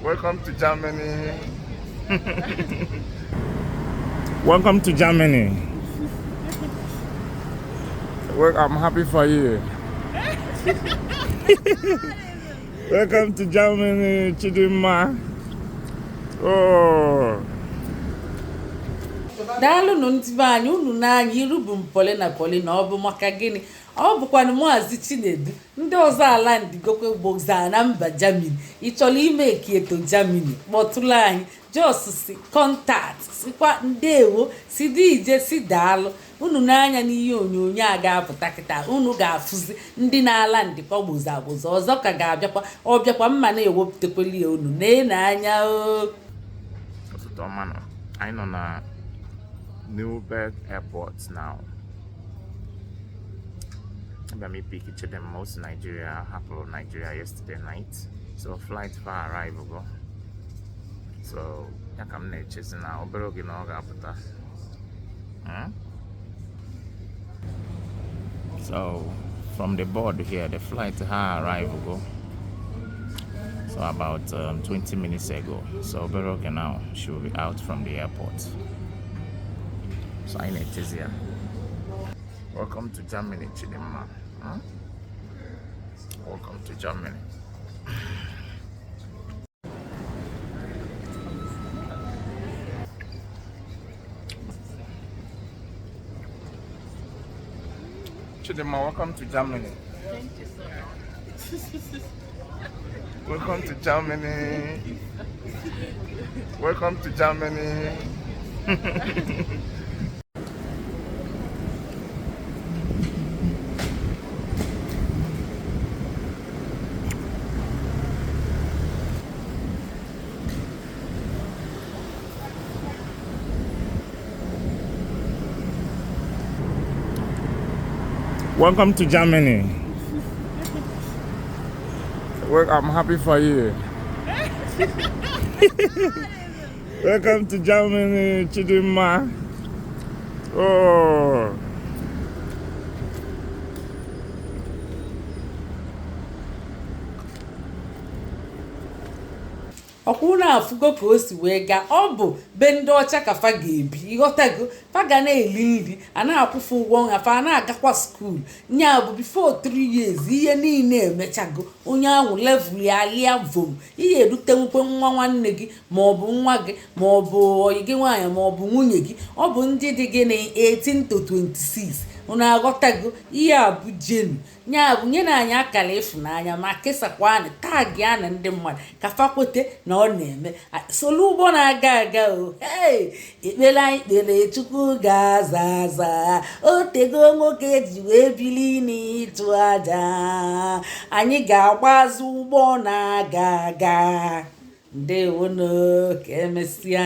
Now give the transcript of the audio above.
Welcome to Germany. Welcome to Germany. Well, I'm happy for you. Welcome to Germany, Chidima. Oh. Daalụ nụ ndị be anyị unu n'anya iru bụ mpole na pole na ọ bụ maka gịnị ọ bụkwanụ Maazị Chinedu ndị ọzọ ala ndigokwe gbozaa na mba Germany ịchọrọ ime ekieto Germany kpọtụrụ anyị jos si kọntaktị sikwa ndewo si dị ije si daalụ unu n'anya n'ihe onyonyo a ga-apụta kịta unu ga-afụzi ndị na-ala ndịkwa gboza agboza ọzọ ka ga-abịakwa ọ bịakwa mma na-ewepụtakweli ya unu n'anya I know na Newberg Airport now. Let me pick each of them. Most Nigeria happened Nigeria yesterday night. So flight far arrival. So I come next now. Oberogi no gapata. So from the board here, the flight far arrival. So about 20 minutes ago. So Oberogi now she will be out from the airport. So I need to here. Welcome to Germany, Chidima. Welcome to Germany. Chidima, welcome to Germany. Thank you so much. Welcome to Germany. Welcome to Germany. Welcome to Germany. Well, I'm happy for you. Welcome to Germany, Chidima. Oh. ọkwụ na-afụgo ka o si wee gaa ọ bụ be ndị ọcha ka fa ga-ebi ịghọtago fa ga na-eli nri a na-akwụfụ ụgwọ nha fa na-agakwa skuul nya bụ before 3 years ihe niile emechago onye ahụ level ya lia vom ihe erutenwukwe nwa nwanne gị maọbụ nwa gị maọbụ oyi gị nwaanyị maọbụ nwunye gị ọ bụ ndị dị gị na 18 to 26 unu aghọtago ihe a bụ jenu nya bụ nye na anyị akara ịfụnanya ma kesakwa anyị tag ya na ndị mmadụ ka fa kwete na ọ na-eme solu ụgbọ na-aga aga o ekpere anyị kpere Chukwu ga-aza aza otego nwoke ji wee bili n'ịtụ aja anyị ga-agbazụ ụgbọ na-aga aga ndewono ka emesịa